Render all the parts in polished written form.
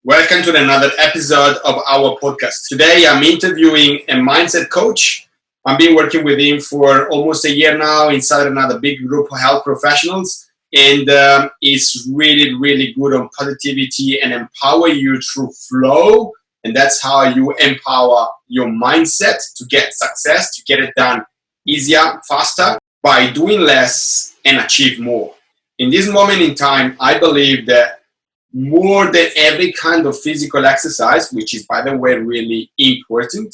Welcome to another episode of our podcast. Today I'm interviewing a mindset coach. I've been working with him for almost a year now inside another big group of health professionals. And it's really good on positivity and empower you through flow. And that's how you empower your mindset to get success, to get it done easier, faster, by doing less and achieve more. In this moment in time, I believe that more than every kind of physical exercise, which is, by the way, really important,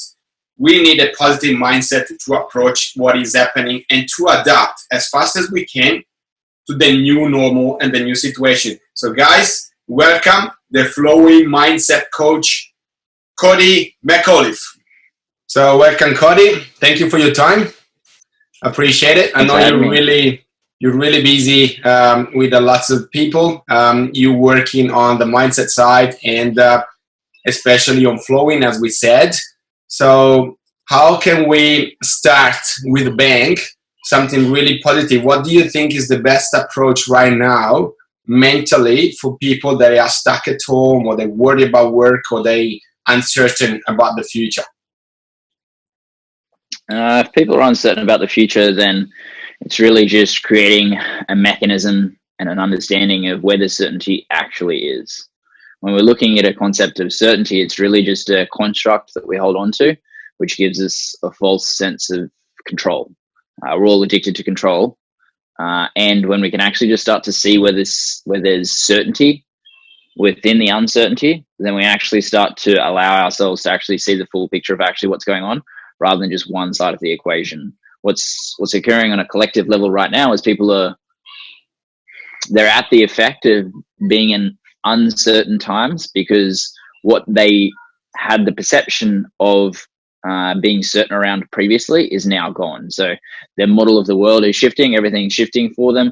we need a positive mindset to approach what is happening and to adapt as fast as we can to the new normal and the new situation. So guys, welcome the flowing mindset coach, Cody McAuliffe. So welcome, Cody. Thank you for your time. Appreciate it. I know you're really busy with lots of people. You're working on the mindset side and especially on flowing, as we said. So how can we start with a bang, something really positive? What do you think is the best approach right now mentally for people that are stuck at home or they're worried about work or they uncertain about the future? If people are uncertain about the future, then it's really just creating a mechanism and an understanding of where the certainty actually is. When we're looking at a concept of certainty, it's really just a construct that we hold on to, which gives us a false sense of control. We're all addicted to control. And when we can actually just start to see where there's certainty within the uncertainty, then we actually start to allow ourselves to actually see the full picture of actually what's going on, rather than just one side of the equation. What's occurring on a collective level right now is they're at the effect of being in uncertain times because what they had the perception of being certain around previously is now gone. So their model of the world is shifting, everything's shifting for them,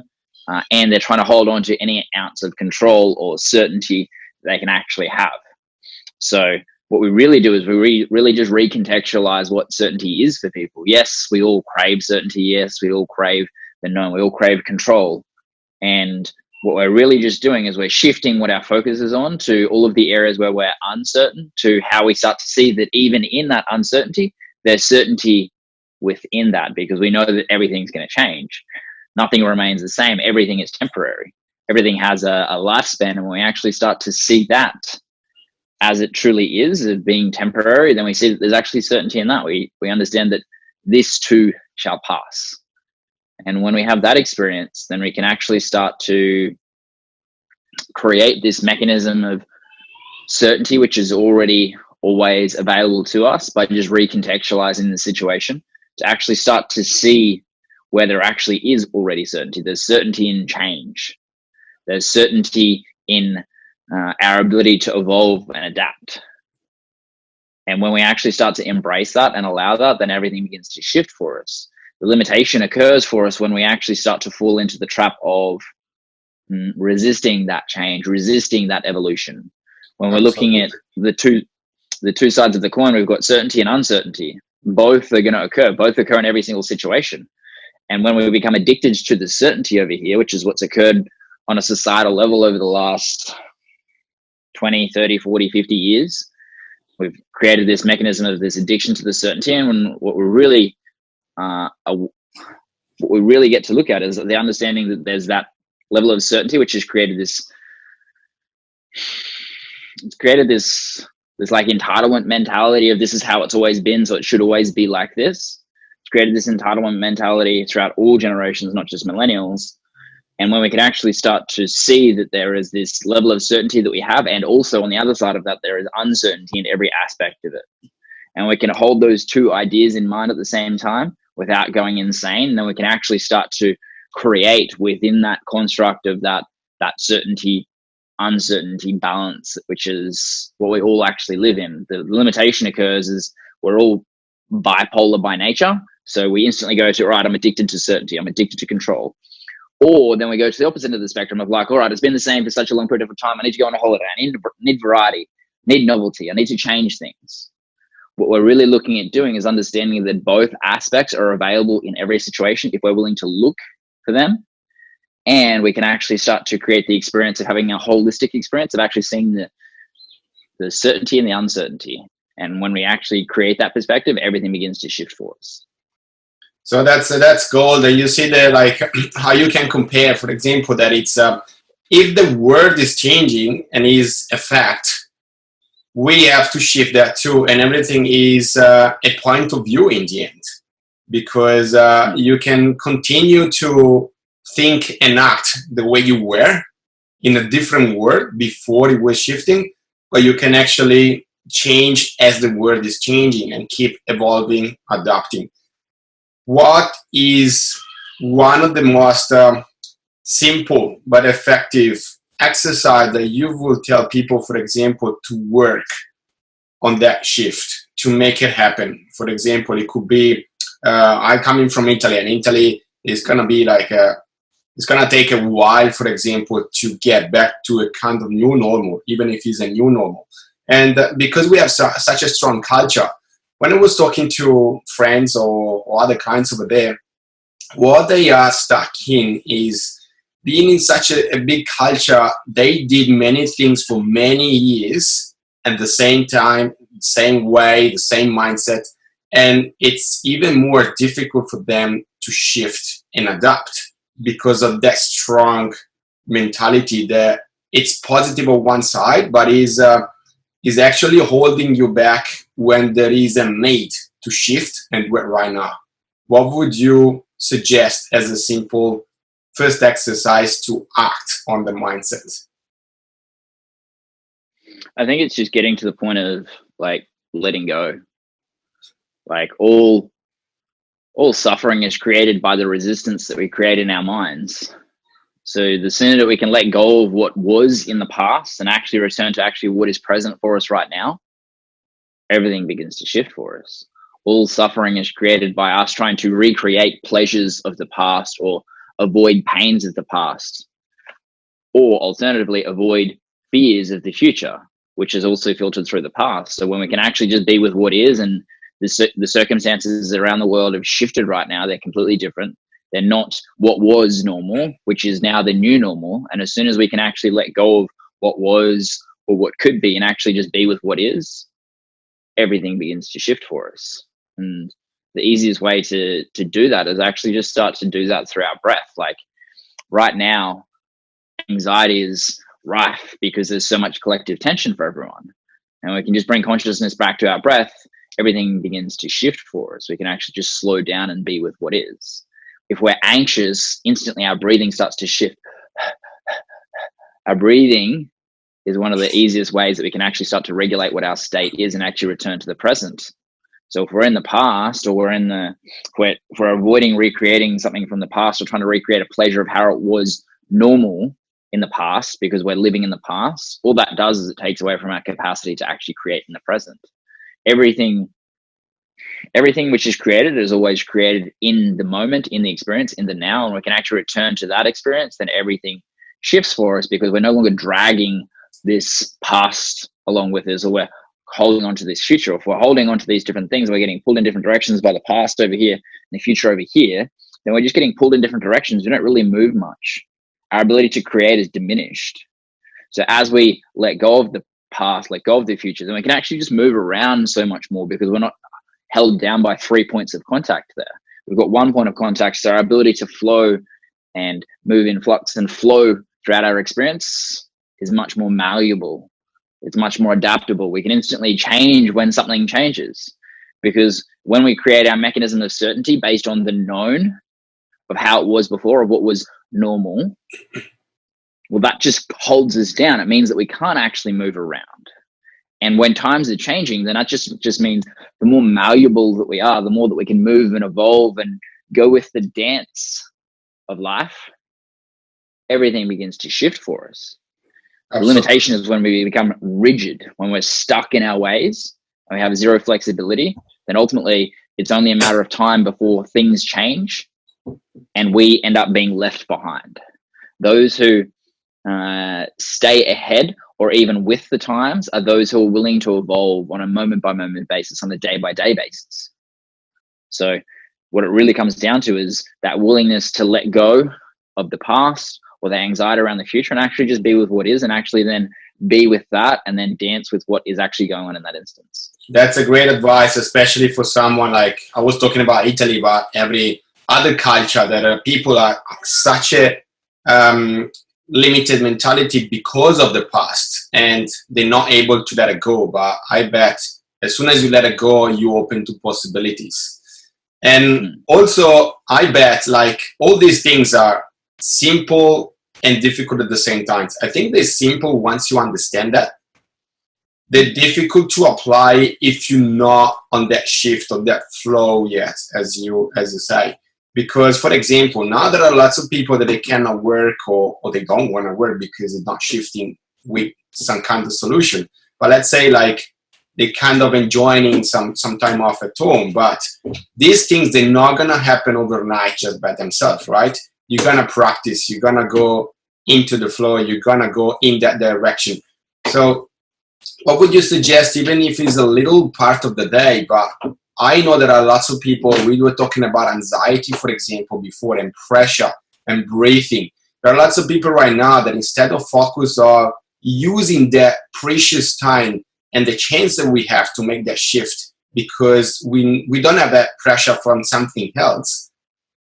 and they're trying to hold on to any ounce of control or certainty they can actually have. So what we really do is we really just recontextualize what certainty is for people. Yes, we all crave certainty. Yes, we all crave the known. We all crave control. And what we're really just doing is we're shifting what our focus is on to all of the areas where we're uncertain, to how we start to see that even in that uncertainty, there's certainty within that, because we know that everything's going to change. Nothing remains the same. Everything is temporary. Everything has a lifespan. And when we actually start to see that as it truly is, of being temporary, then we see that there's actually certainty in that. We understand that this too shall pass. And when we have that experience, then we can actually start to create this mechanism of certainty, which is already always available to us, by just recontextualizing the situation to actually start to see where there actually is already certainty. There's certainty in change. There's certainty in our ability to evolve and adapt. And when we actually start to embrace that and allow that, then everything begins to shift for us. The limitation occurs for us when we actually start to fall into the trap of resisting that change, resisting that evolution. When we're looking at the two sides of the coin, we've got certainty and uncertainty. Both are going to occur. Both occur in every single situation. And when we become addicted to the certainty over here, which is what's occurred on a societal level over the last 20, 30, 40, 50 years, we've created this mechanism of this addiction to the certainty. And what we really get to look at is the understanding that there's that level of certainty, which has created this like entitlement mentality of this is how it's always been, so it should always be like this. It's created this entitlement mentality throughout all generations, not just millennials. And when we can actually start to see that there is this level of certainty that we have, and also on the other side of that, there is uncertainty in every aspect of it. And we can hold those two ideas in mind at the same time without going insane, then we can actually start to create within that construct of that certainty, uncertainty balance, which is what we all actually live in. The limitation occurs is we're all bipolar by nature. So we instantly go to, right, I'm addicted to certainty. I'm addicted to control. Or then we go to the opposite end of the spectrum of like, all right, it's been the same for such a long period of time. I need to go on a holiday. I need variety, need novelty. I need to change things. What we're really looking at doing is understanding that both aspects are available in every situation if we're willing to look for them. And we can actually start to create the experience of having a holistic experience of actually seeing the certainty and the uncertainty. And when we actually create that perspective, everything begins to shift for us. So that's gold. And you see there, like how you can compare, for example, that it's if the world is changing and is a fact, we have to shift that too, and everything is a point of view in the end, because you can continue to think and act the way you were in a different world before it was shifting, but you can actually change as the world is changing and keep evolving, adapting. What is one of the most simple but effective exercise that you will tell people, for example, to work on that shift to make it happen? For example, it could be I'm coming from Italy, and Italy is going to be like it's going to take a while, for example, to get back to a kind of new normal, even if it's a new normal. And because we have such a strong culture, when I was talking to friends or other clients over there, what they are stuck in is being in such a big culture. They did many things for many years at the same time, same way, the same mindset. And it's even more difficult for them to shift and adapt because of that strong mentality that it's positive on one side, but is actually holding you back when there is a need to shift and do it right now. What would you suggest as a simple first exercise to act on the mindset? I think it's just getting to the point of like letting go. Like all suffering is created by the resistance that we create in our minds. So the sooner that we can let go of what was in the past and actually return to actually what is present for us right now, everything begins to shift for us. All suffering is created by us trying to recreate pleasures of the past or avoid pains of the past, or alternatively avoid fears of the future, which is also filtered through the past. So when we can actually just be with what is, and the circumstances around the world have shifted right now, they're completely different. They're not what was normal, which is now the new normal. And as soon as we can actually let go of what was or what could be and actually just be with what is, everything begins to shift for us. And the easiest way to do that is actually just start to do that through our breath. Like right now, anxiety is rife because there's so much collective tension for everyone. And we can just bring consciousness back to our breath, everything begins to shift for us. We can actually just slow down and be with what is. If we're anxious, instantly our breathing starts to shift. Our breathing is one of the easiest ways that we can actually start to regulate what our state is and actually return to the present. So if we're in the past, or if we're avoiding recreating something from the past, or trying to recreate a pleasure of how it was normal in the past because we're living in the past, all that does is it takes away from our capacity to actually create in the present. Everything which is created is always created in the moment, in the experience, in the now, and we can actually return to that experience, then everything shifts for us because we're no longer dragging this past along with us, or we're holding on to this future. If we're holding on to these different things, we're getting pulled in different directions by the past over here and the future over here, then we're just getting pulled in different directions. We don't really move much. Our ability to create is diminished. So as we let go of the past, let go of the future, then we can actually just move around so much more because we're not held down by 3 points of contact there. We've got 1 point of contact, so our ability to flow and move in flux and flow throughout our experience is much more malleable. It's much more adaptable. We can instantly change when something changes, because when we create our mechanism of certainty based on the known of how it was before, of what was normal, well, that just holds us down. It means that we can't actually move around. And when times are changing, then that just means the more malleable that we are, the more that we can move and evolve and go with the dance of life, everything begins to shift for us. Absolutely. The limitation is when we become rigid, when we're stuck in our ways and we have zero flexibility, then ultimately it's only a matter of time before things change and we end up being left behind. Those who stay ahead or even with the times are those who are willing to evolve on a moment by moment basis, on a day by day basis. So what it really comes down to is that willingness to let go of the past or the anxiety around the future, and actually just be with what is, and actually then be with that, and then dance with what is actually going on in that instance. That's a great advice, especially for someone like, I was talking about Italy, but every other culture that people are such a limited mentality because of the past, and they're not able to let it go. But I bet as soon as you let it go, you open to possibilities. And also, I bet like all these things are simple and difficult at the same time. I think they're simple once you understand that. They're difficult to apply if you're not on that shift or that flow yet, as you say. Because, for example, now there are lots of people that they cannot work or they don't want to work because they're not shifting with some kind of solution. But let's say like they're kind of enjoying some time off at home. But these things, they're not going to happen overnight just by themselves, right? You're going to practice. You're going to go into the flow. You're going to go in that direction. So what would you suggest, even if it's a little part of the day? But I know there are lots of people, we were talking about anxiety, for example, before, and pressure and breathing. There are lots of people right now that instead of focus on using that precious time and the chance that we have to make that shift, because we don't have that pressure from something else.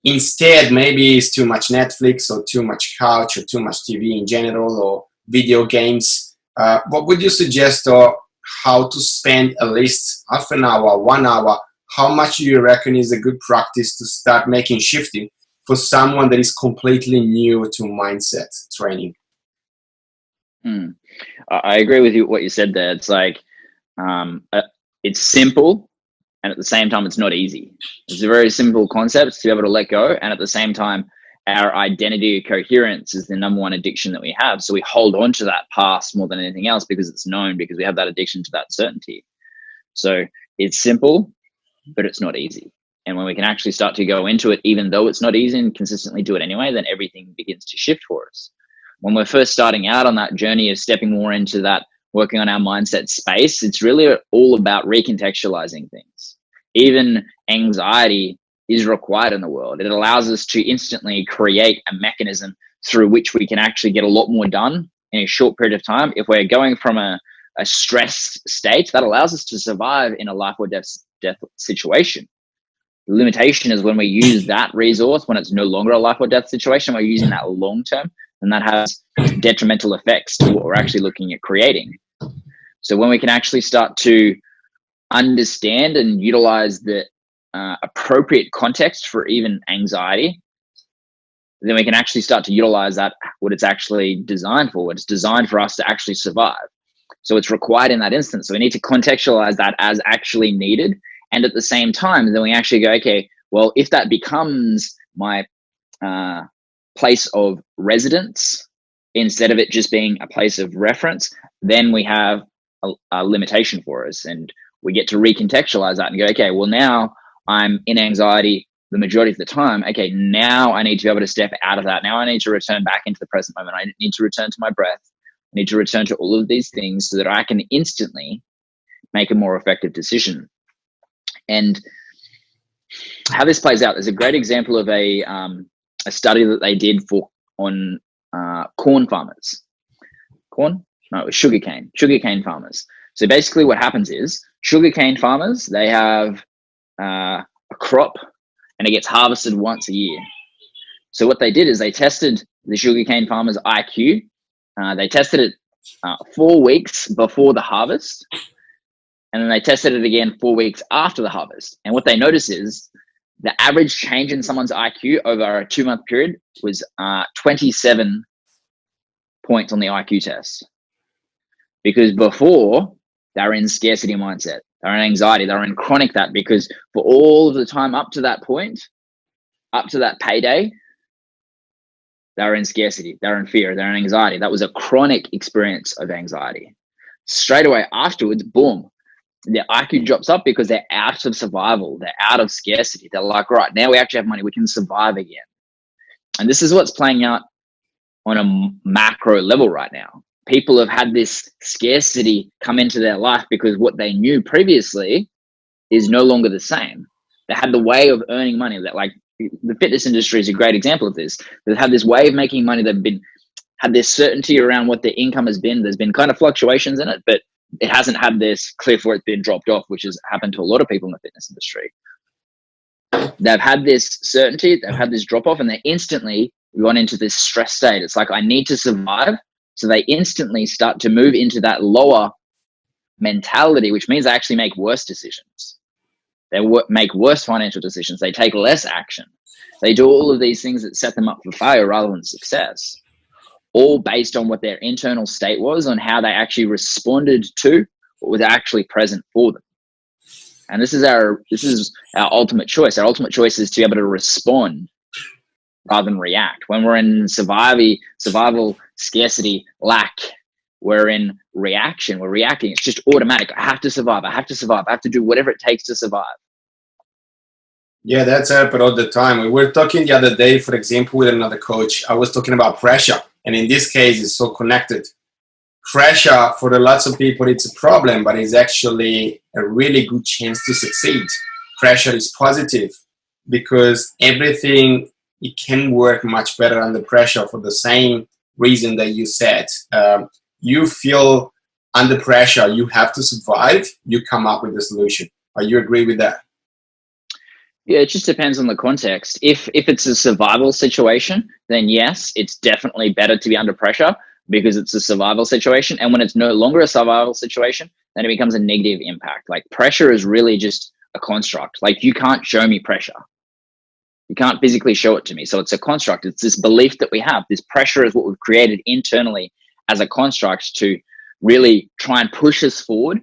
Instead, maybe it's too much Netflix or too much couch or too much TV in general, or video games. What would you suggest, or how to spend at least half an hour, 1 hour? How much do you reckon is a good practice to start making shifting for someone that is completely new to mindset training? I agree with you what you said there. It's like it's simple, and at the same time it's not easy. It's a very simple concept to be able to let go, and at the same time our identity coherence is the number one addiction that we have. So we hold on to that past more than anything else because it's known, because we have that addiction to that certainty. So it's simple, but it's not easy. And when we can actually start to go into it, even though it's not easy, and consistently do it anyway, then everything begins to shift for us. When we're first starting out on that journey of stepping more into that, working on our mindset space, it's really all about recontextualizing things. Even anxiety is required in the world. It allows us to instantly create a mechanism through which we can actually get a lot more done in a short period of time. If we're going from a stressed state, that allows us to survive in a life or death situation. The limitation is when we use that resource, when it's no longer a life or death situation, we're using that long term, and that has detrimental effects to what we're actually looking at creating. So when we can actually start to understand and utilize the appropriate context for even anxiety, then we can actually start to utilize that, what it's actually designed for. It's designed for us to actually survive. So it's required in that instance. So we need to contextualize that as actually needed. And at the same time, then we actually go, okay, well, if that becomes my place of residence, instead of it just being a place of reference, then we have a limitation for us. And we get to recontextualize that and go, okay, well, now I'm in anxiety the majority of the time. Okay, now I need to be able to step out of that. Now I need to return back into the present moment. I need to return to my breath. I need to return to all of these things so that I can instantly make a more effective decision. And how this plays out, there's a great example of a study that they did on corn farmers. Corn? No, it was sugarcane farmers. So basically what happens is sugarcane farmers, they have a crop and it gets harvested once a year. So what they did is they tested the sugarcane farmers' IQ. They tested it 4 weeks before the harvest, and then they tested it again 4 weeks after the harvest. And what they noticed is the average change in someone's IQ over a 2-month period was 27 points on the IQ test. Because before, they were in scarcity mindset, they were in anxiety, they were in chronic that, because for all of the time up to that point, up to that payday, they were in scarcity, they were in fear, they were in anxiety. That was a chronic experience of anxiety. Straight away afterwards, boom, their IQ drops up because they're out of survival, they're out of scarcity. They're like, right, now we actually have money, we can survive again. And this is what's playing out on a macro level right now. People have had this scarcity come into their life because what they knew previously is no longer the same. They had the way of earning money, that like the fitness industry is a great example of this. They've had this way of making money. They've had this certainty around what their income has been. There's been kind of fluctuations in it, but it hasn't had this cliff where it's been dropped off, which has happened to a lot of people in the fitness industry. They've had this certainty, they've had this drop off, and they instantly gone into this stress state. It's like, I need to survive. So they instantly start to move into that lower mentality, which means they actually make worse decisions. They make worse financial decisions. They take less action. They do all of these things that set them up for failure rather than success, all based on what their internal state was, on how they actually responded to what was actually present for them. And this is our ultimate choice. Our ultimate choice is to be able to respond rather than react. When we're in survival, scarcity, lack, we're in reaction. We're reacting. It's just automatic. I have to survive. I have to survive. I have to do whatever it takes to survive. Yeah, that's happened all the time. We were talking the other day, for example, with another coach. I was talking about pressure. And in this case, it's so connected. Pressure, for lots of people, it's a problem, but it's actually a really good chance to succeed. Pressure is positive because everything, it can work much better under pressure for the same reason that you said. You feel under pressure, you have to survive, you come up with a solution. Do you agree with that? Yeah, it just depends on the context. If it's a survival situation, then yes, it's definitely better to be under pressure because it's a survival situation. And when it's no longer a survival situation, then it becomes a negative impact. Like, pressure is really just a construct. Like, you can't show me pressure. You can't physically show it to me. So it's a construct. It's this belief that we have. This pressure is what we've created internally as a construct to really try and push us forward.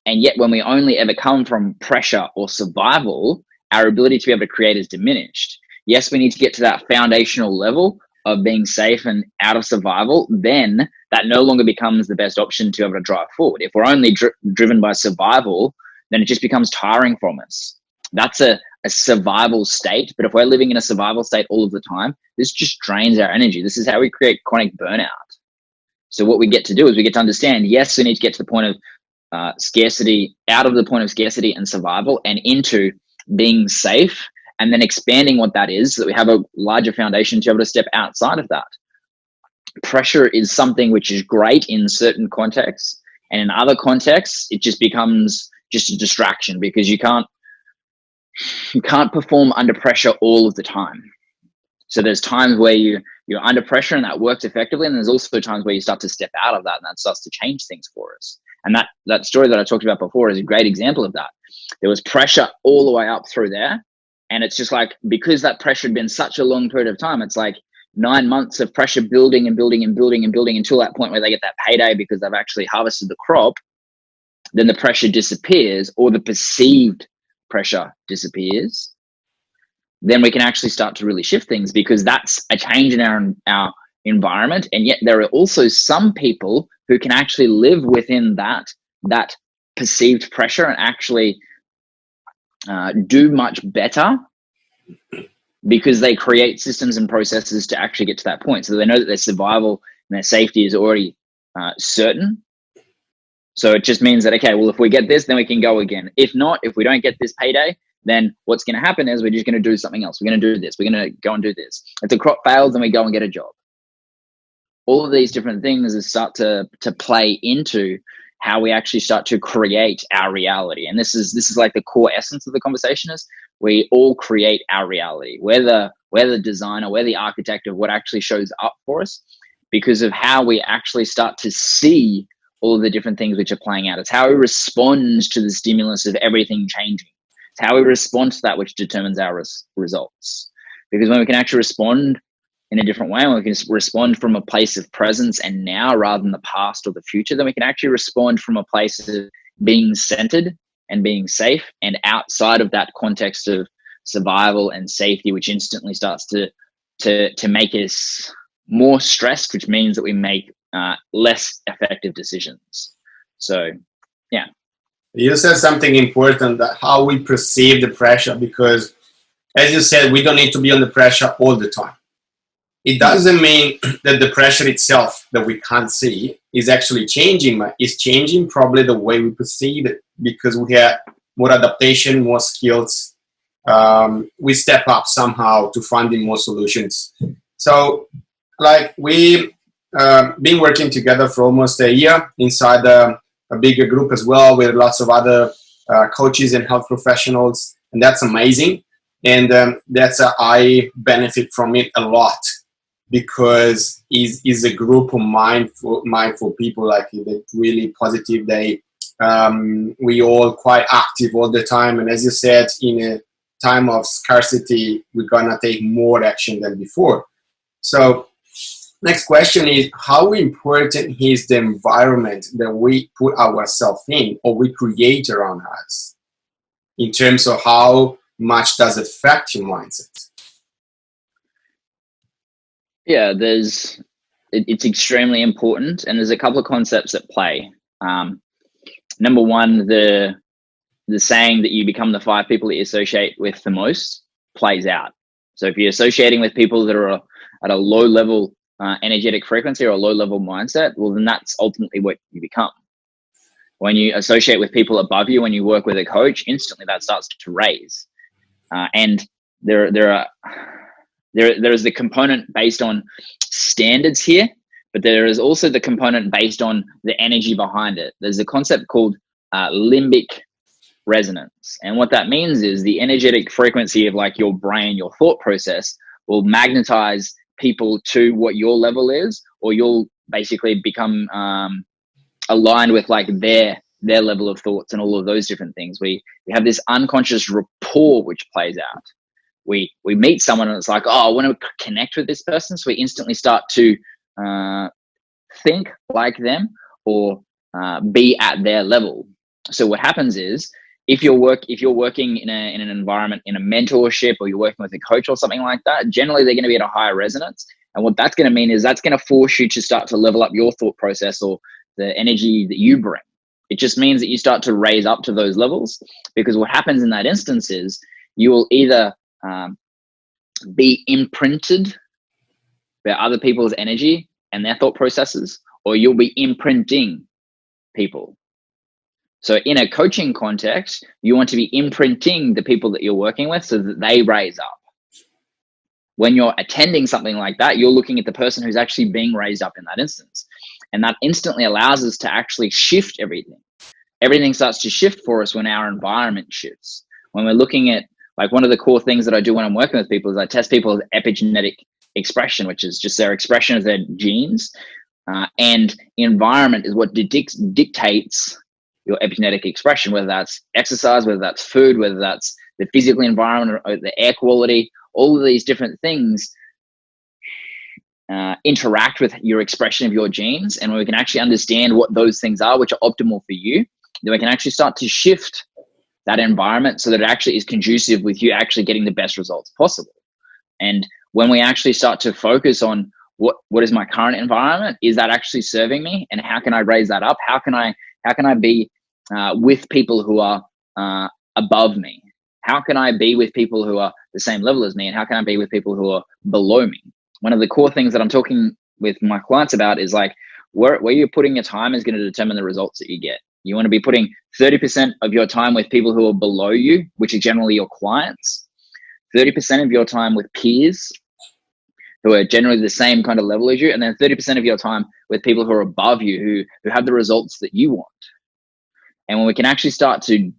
And yet when we only ever come from pressure or survival, our ability to be able to create is diminished. Yes, we need to get to that foundational level of being safe and out of survival. Then that no longer becomes the best option to be able to drive forward. If we're only driven by survival, then it just becomes tiring from us. That's a survival state. But if we're living in a survival state all of the time, this just drains our energy. This is how we create chronic burnout. So what we get to do is we get to understand, yes, we need to get to the point of scarcity, out of the point of scarcity and survival and into being safe, and then expanding what that is so that we have a larger foundation to be able to step outside of that. Pressure is something which is great in certain contexts, and in other contexts, it just becomes just a distraction because you can't perform under pressure all of the time. So there's times where you're under pressure and that works effectively, and there's also times where you start to step out of that and that starts to change things for us. And that story that I talked about before is a great example of that. There was pressure all the way up through there, and it's just like, because that pressure had been such a long period of time, it's like 9 months of pressure building and building and building and building until that point where they get that payday because they've actually harvested the crop. Then the pressure disappears, or the perceived pressure disappears. Then we can actually start to really shift things because that's a change in our environment. And yet there are also some people who can actually live within that perceived pressure and actually do much better because they create systems and processes to actually get to that point. So they know that their survival and their safety is already certain. So it just means that, okay, well, if we get this, then we can go again. If not, if we don't get this payday, then what's going to happen is we're just going to do something else. We're going to do this. We're going to go and do this. If the crop fails, then we go and get a job. All of these different things start to play into how we actually start to create our reality. And this is like the core essence of the conversation is we all create our reality. We're the designer, we're the architect of what actually shows up for us because of how we actually start to see all of the different things which are playing out. It's how we respond to the stimulus of everything changing. It's how we respond to that which determines our results. Because when we can actually respond in a different way, when we can respond from a place of presence and now rather than the past or the future, then we can actually respond from a place of being centered and being safe and outside of that context of survival and safety, which instantly starts to make us more stressed, which means that we make less effective decisions. So, yeah. You said something important, that how we perceive the pressure, because as you said, we don't need to be under pressure all the time. It doesn't mean that the pressure itself that we can't see is actually changing. It's changing probably the way we perceive it because we have more adaptation, more skills, we step up somehow to finding more solutions. So, like we been working together for almost a year inside a bigger group as well, with lots of other coaches and health professionals, and that's amazing. And I benefit from it a lot, because is a group of mindful people, like they're really positive. We all quite active all the time, and as you said, in a time of scarcity, we're gonna take more action than before. So next question is, how important is the environment that we put ourselves in, or we create around us, in terms of how much does it affect your mindset? Yeah, it's extremely important, and there's a couple of concepts at play. Number one, the saying that you become the 5 people that you associate with the most plays out. So if you're associating with people that are at a low level energetic frequency or a low level mindset, well, then that's ultimately what you become. When you associate with people above you, when you work with a coach, instantly that starts to raise. And there is the component based on standards here, but there is also the component based on the energy behind it. There's a concept called limbic resonance. And what that means is the energetic frequency of like your brain, your thought process, will magnetize people to what your level is, or you'll basically become aligned with like their level of thoughts and all of those different things. We have this unconscious rapport which plays out. We meet someone and it's like, oh, I want to connect with this person, so we instantly start to think like them, or be at their level. So what happens is, if you're working in an environment, in a mentorship, or you're working with a coach or something like that, generally they're going to be at a higher resonance. And what that's going to mean is that's going to force you to start to level up your thought process, or the energy that you bring. It just means that you start to raise up to those levels, because what happens in that instance is you will either be imprinted by other people's energy and their thought processes, or you'll be imprinting people. So in a coaching context, you want to be imprinting the people that you're working with so that they raise up. When you're attending something like that, you're looking at the person who's actually being raised up in that instance. And that instantly allows us to actually shift everything. Everything starts to shift for us when our environment shifts. When we're looking at, like, one of the core things that I do when I'm working with people is I test people's epigenetic expression, which is just their expression of their genes. And environment is what dictates your epigenetic expression, whether that's exercise, whether that's food, whether that's the physical environment, or the air quality. All of these different things interact with your expression of your genes. And when we can actually understand what those things are, which are optimal for you, then we can actually start to shift that environment so that it actually is conducive with you actually getting the best results possible. And when we actually start to focus on what is my current environment, is that actually serving me, and how can I raise that up? How can I be with people who are above me? How can I be with people who are the same level as me? And how can I be with people who are below me? One of the core things that I'm talking with my clients about is like, where you're putting your time is going to determine the results that you get. You want to be putting 30% of your time with people who are below you, which are generally your clients, 30% of your time with peers who are generally the same kind of level as you, and then 30% of your time with people who are above you, who have the results that you want. And when we can actually start to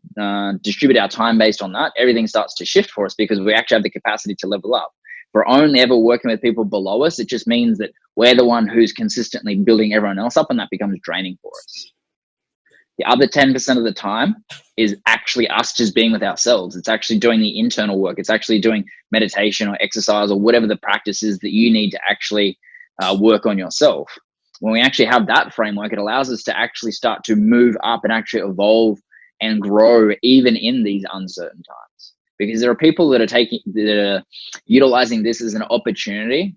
distribute our time based on that, everything starts to shift for us, because we actually have the capacity to level up. If we're only ever working with people below us, it just means that we're the one who's consistently building everyone else up, and that becomes draining for us. The other 10% of the time is actually us just being with ourselves. It's actually doing the internal work. It's actually doing meditation or exercise or whatever the practice is that you need to actually work on yourself. When we actually have that framework, it allows us to actually start to move up and actually evolve and grow even in these uncertain times. Because there are people that are utilizing this as an opportunity,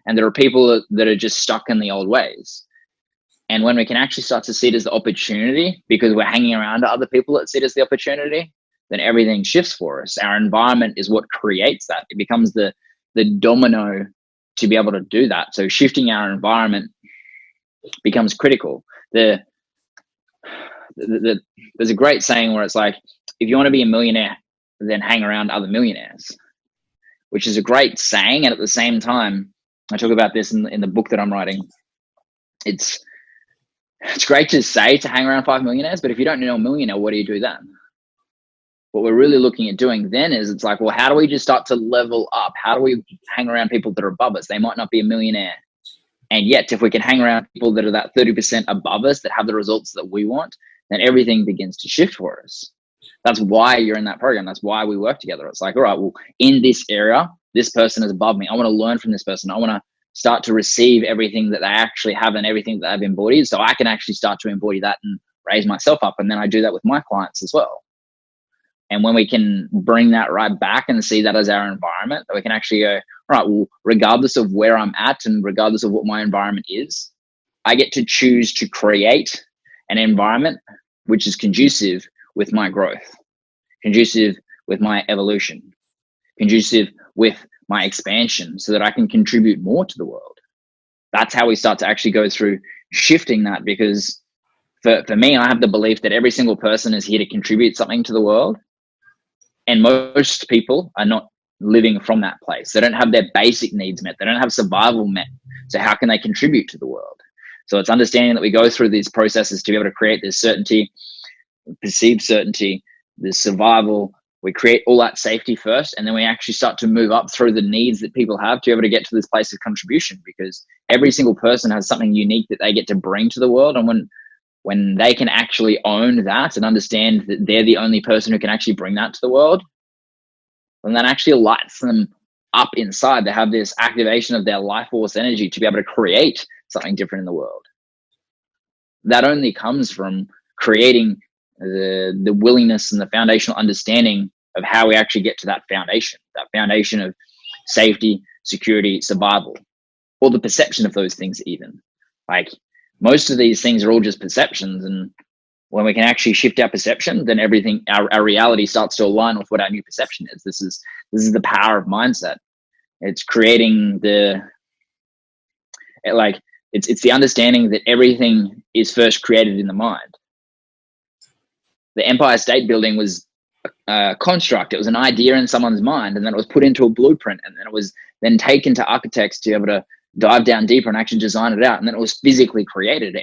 and there are people that are just stuck in the old ways. And when we can actually start to see it as the opportunity, because we're hanging around to other people that see it as the opportunity, then everything shifts for us. Our environment is what creates that. It becomes the domino to be able to do that. So shifting our environment becomes critical. There's a great saying where it's like, if you want to be a millionaire, than hang around other millionaires, which is a great saying. And at the same time, I talk about this in the book that I'm writing. It's great to say to hang around 5 millionaires, but if you don't know a millionaire, what do you do then? What we're really looking at doing then is, it's like, well, how do we just start to level up? How do we hang around people that are above us? They might not be a millionaire. And yet, if we can hang around people that are that 30% above us, that have the results that we want, then everything begins to shift for us. That's why you're in that program. That's why we work together. It's like, all right, well, in this area, this person is above me. I want to learn from this person. I want to start to receive everything that they actually have and everything that they've embodied, so I can actually start to embody that and raise myself up. And then I do that with my clients as well. And when we can bring that right back and see that as our environment, that we can actually go, all right, well, regardless of where I'm at and regardless of what my environment is, I get to choose to create an environment which is conducive with my growth, conducive with my evolution, conducive with my expansion, so that I can contribute more to the world. That's how we start to actually go through shifting that, because for me, I have the belief that every single person is here to contribute something to the world. And most people are not living from that place. They don't have their basic needs met. They don't have survival met. So how can they contribute to the world? So it's understanding that we go through these processes to be able to create this certainty, perceived certainty, this survival. We create all that safety first, and then we actually start to move up through the needs that people have to be able to get to this place of contribution, because every single person has something unique that they get to bring to the world. And when they can actually own that and understand that they're the only person who can actually bring that to the world, then that actually lights them up inside. They have this activation of their life force energy to be able to create something different in the world. That only comes from creating the willingness and the foundational understanding of how we actually get to that foundation of safety, security, survival, or the perception of those things even. Like, most of these things are all just perceptions, and when we can actually shift our perception, then everything, our reality starts to align with what our new perception is. This is the power of mindset. It's creating it's the understanding that everything is first created in the mind. The Empire State Building was a construct. It was an idea in someone's mind, and then it was put into a blueprint, and then it was then taken to architects to be able to dive down deeper and actually design it out. And then it was physically created.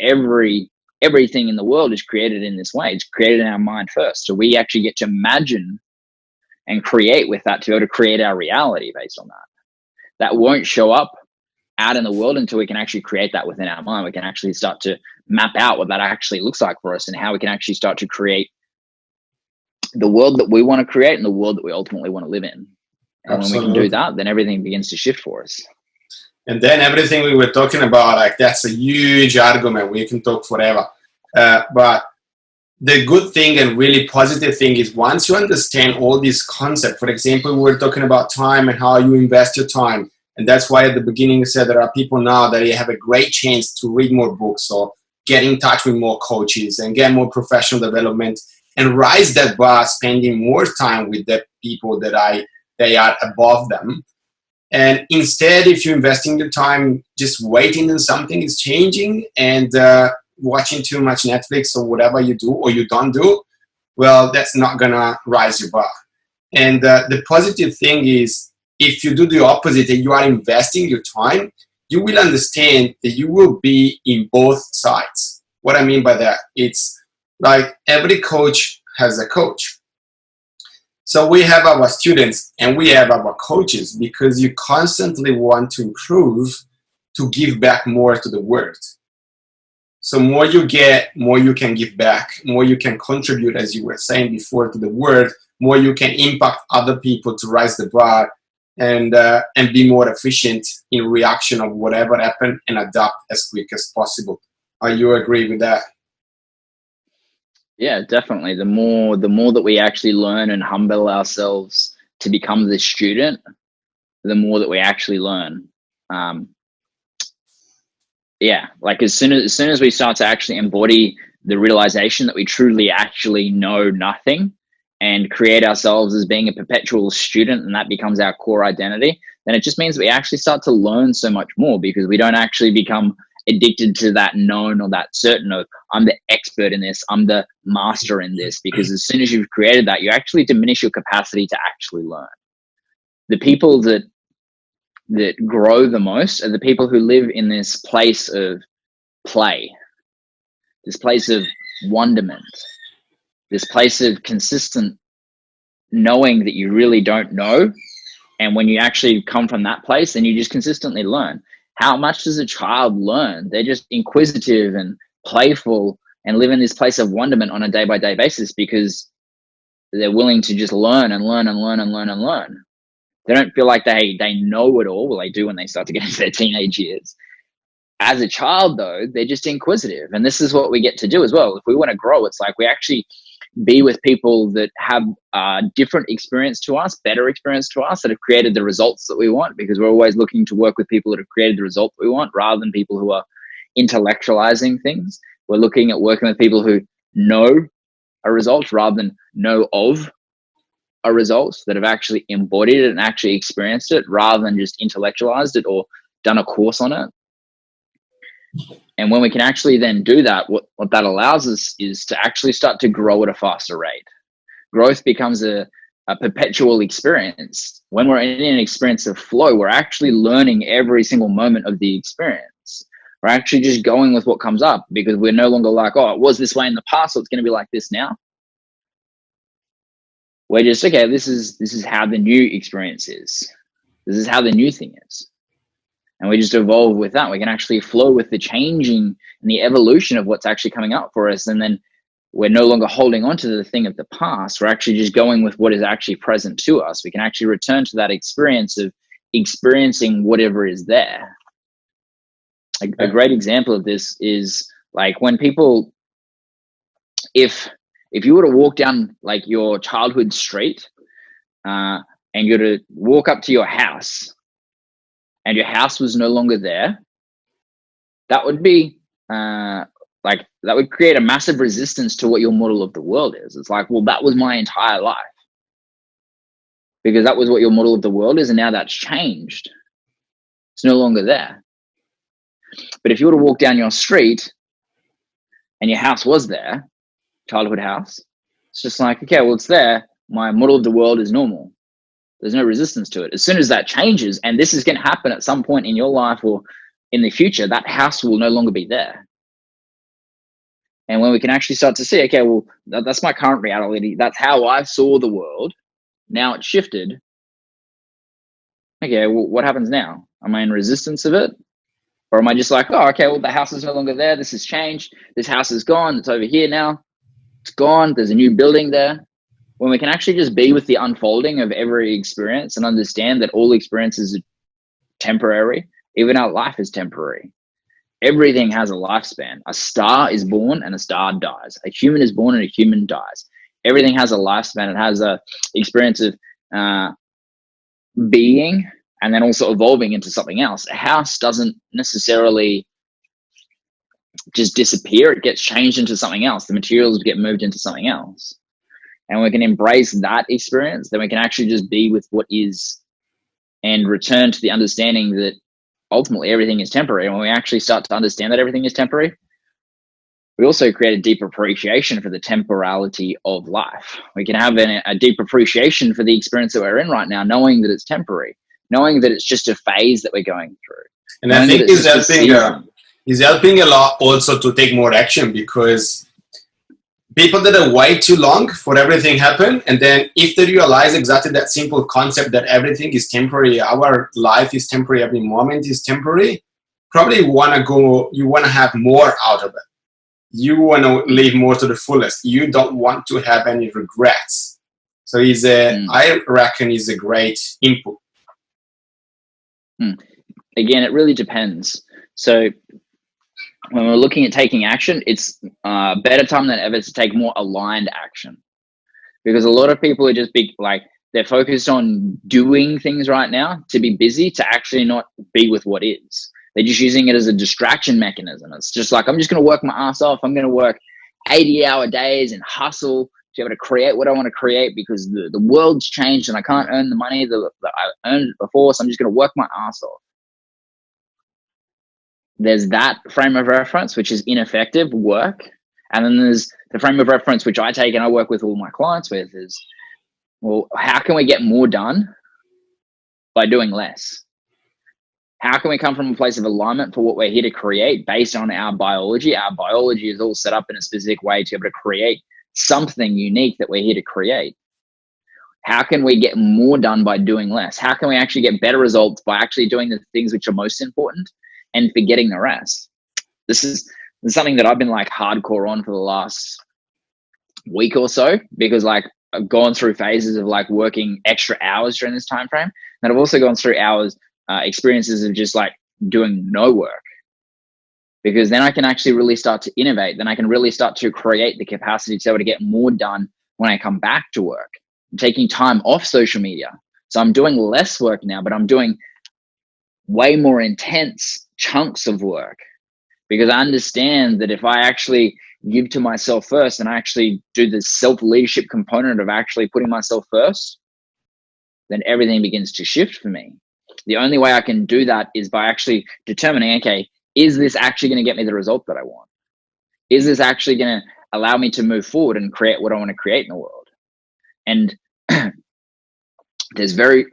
Everything in the world is created in this way. It's created in our mind first. So we actually get to imagine and create with that to be able to create our reality based on that. That won't show up out in the world until we can actually create that within our mind. We can actually start to map out what that actually looks like for us, and how we can actually start to create the world that we want to create and the world that we ultimately want to live in. And Absolutely. When we can do that, then everything begins to shift for us. And then everything we were talking about, like, that's a huge argument. We can talk forever. But the good thing and really positive thing is, once you understand all these concepts, for example, we were talking about time and how you invest your time. And that's why at the beginning I said there are people now that have a great chance to read more books or get in touch with more coaches and get more professional development and rise that bar, spending more time with the people that they are above them. And instead, if you're investing your time just waiting and something is changing and watching too much Netflix or whatever you do or you don't do, well, that's not going to rise your bar. And the positive thing is, if you do the opposite and you are investing your time, you will understand that you will be in both sides. What I mean by that, it's like every coach has a coach. So we have our students and we have our coaches, because you constantly want to improve, to give back more to the world. So more you get, more you can give back, more you can contribute, as you were saying before, to the world, more you can impact other people to rise the bar and be more efficient in reaction of whatever happened and adapt as quick as possible. You agree with that? Yeah, definitely. The more that we actually learn and humble ourselves to become the student, the more that we actually learn. Like as soon as we start to actually embody the realization that we truly actually know nothing and create ourselves as being a perpetual student, and that becomes our core identity, then it just means that we actually start to learn so much more, because we don't actually become addicted to that known or that certain of, I'm the expert in this, I'm the master in this, because as soon as you've created that, you actually diminish your capacity to actually learn. The people that grow the most are the people who live in this place of play, this place of wonderment, this place of consistent knowing that you really don't know. And when you actually come from that place, then you just consistently learn. How much does a child learn? They're just inquisitive and playful and live in this place of wonderment on a day-by-day basis because they're willing to just learn and learn and learn and learn and learn. They don't feel like they know it all. Well, they do when they start to get into their teenage years. As a child, though, they're just inquisitive. And this is what we get to do as well. If we want to grow, it's like we actually be with people that have different experience to us, better experience to us, that have created the results that we want, because we're always looking to work with people that have created the result that we want rather than people who are intellectualizing things. We're looking at working with people who know a result rather than know of a result, that have actually embodied it and actually experienced it rather than just intellectualized it or done a course on it. And when we can actually then do that, what that allows us is to actually start to grow at a faster rate. Growth becomes a perpetual experience. When we're in an experience of flow, we're actually learning every single moment of the experience. We're actually just going with what comes up because we're no longer like, oh, it was this way in the past, so it's going to be like this now. We're just, okay, this is how the new experience is. This is how the new thing is. And we just evolve with that. We can actually flow with the changing and the evolution of what's actually coming up for us. And then we're no longer holding on to the thing of the past. We're actually just going with what is actually present to us. We can actually return to that experience of experiencing whatever is there. A great example of this is like when people, if you were to walk down like your childhood street and you're to walk up to your house, and your house was no longer there, that would be that would create a massive resistance to what your model of the world is. It's like, well, that was my entire life because that was what your model of the world is, and now that's changed. It's no longer there. But if you were to walk down your street and your house was there, childhood house, it's just like, okay, well, it's there. My model of the world is normal. There's no resistance to it. As soon as that changes, and this is going to happen at some point in your life or in the future, that house will no longer be there. And when we can actually start to see, okay, well, that's my current reality. That's how I saw the world. Now it's shifted. Okay, well, what happens now? Am I in resistance of it? Or am I just like, oh, okay, well, the house is no longer there. This has changed. This house is gone. It's over here now. It's gone. There's a new building there. When we can actually just be with the unfolding of every experience and understand that all experiences are temporary, even our life is temporary. Everything has a lifespan. A star is born and a star dies. A human is born and a human dies. Everything has a lifespan. It has a experience of being and then also evolving into something else. A house doesn't necessarily just disappear. It gets changed into something else. The materials get moved into something else. And we can embrace that experience, then we can actually just be with what is and return to the understanding that ultimately everything is temporary. And when we actually start to understand that everything is temporary, we also create a deep appreciation for the temporality of life. We can have a deep appreciation for the experience that we're in right now, knowing that it's temporary, knowing that it's just a phase that we're going through. And I think it's helping a lot also to take more action, because people that wait too long for everything happen, and then if they realize exactly that simple concept that everything is temporary, our life is temporary, every moment is temporary, probably you want to have more out of it. You want to live more to the fullest. You don't want to have any regrets. So I reckon is a great input. Again, it really depends. So when we're looking at taking action, it's a better time than ever to take more aligned action, because a lot of people are just they're focused on doing things right now to be busy, to actually not be with what is. They're just using it as a distraction mechanism. It's just like, I'm just going to work my ass off. I'm going to work 80-hour days and hustle to be able to create what I want to create, because the world's changed and I can't earn the money that I earned before. So I'm just going to work my ass off. there's that frame of reference, which is ineffective work. And then there's the frame of reference, which I take and I work with all my clients with is, well, how can we get more done by doing less? How can we come from a place of alignment for what we're here to create based on our biology? Our biology is all set up in a specific way to be able to create something unique that we're here to create. How can we get more done by doing less? How can we actually get better results by actually doing the things which are most important and forgetting the rest? This is something that I've been like hardcore on for the last week or so, because like I've gone through phases of like working extra hours during this time frame. And I've also gone through experiences of just like doing no work, because then I can actually really start to innovate. Then I can really start to create the capacity to be able to get more done when I come back to work. I'm taking time off social media. So I'm doing less work now, but I'm doing way more intense chunks of work, because I understand that if I actually give to myself first and I actually do the self-leadership component of actually putting myself first, then everything begins to shift for me. The only way I can do that is by actually determining, okay, is this actually going to get me the result that I want? Is this actually going to allow me to move forward and create what I want to create in the world? And there's very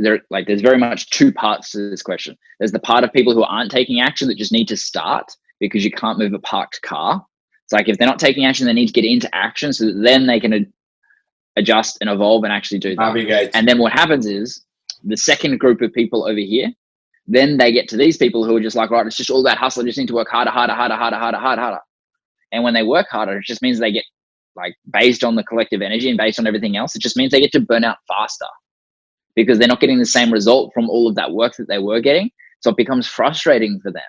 much two parts to this question. There's the part of people who aren't taking action that just need to start, because you can't move a parked car. It's like if they're not taking action, they need to get into action so that then they can adjust and evolve and actually do that. Navigate. And then what happens is the second group of people over here, then they get to these people who are just like, right, it's just all about hustle. I just need to work harder. And when they work harder, it just means they get, like, based on the collective energy and based on everything else, it just means they get to burn out faster, because they're not getting the same result from all of that work that they were getting. So it becomes frustrating for them.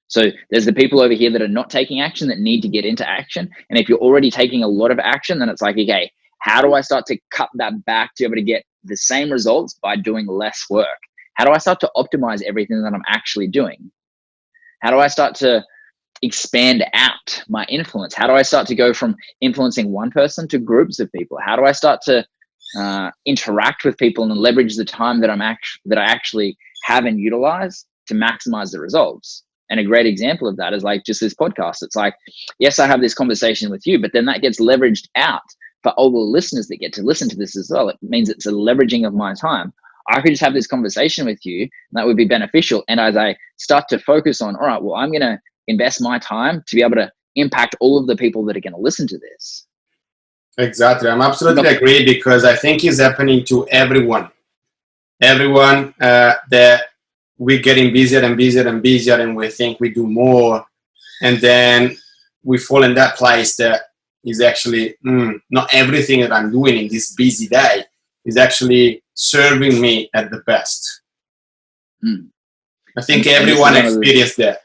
So there's the people over here that are not taking action that need to get into action. And if you're already taking a lot of action, then it's like, okay, how do I start to cut that back to be able to get the same results by doing less work? How do I start to optimize everything that I'm actually doing? How do I start to expand out my influence? How do I start to go from influencing one person to groups of people? How do I start to interact with people and leverage the time that I actually have and utilize to maximize the results? And a great example of that is like just this podcast. It's like, yes, I have this conversation with you, but then that gets leveraged out for all the listeners that get to listen to this as well. It means it's a leveraging of my time. I could just have this conversation with you, and that would be beneficial. And as I start to focus on, all right, well, I'm going to invest my time to be able to impact all of the people that are going to listen to this. Exactly. I'm absolutely agree, because I think it's happening to everyone. Everyone that we're getting busier and busier and busier, and we think we do more. And then we fall in that place that is actually not everything that I'm doing in this busy day is actually serving me at the best. I think everyone experienced that.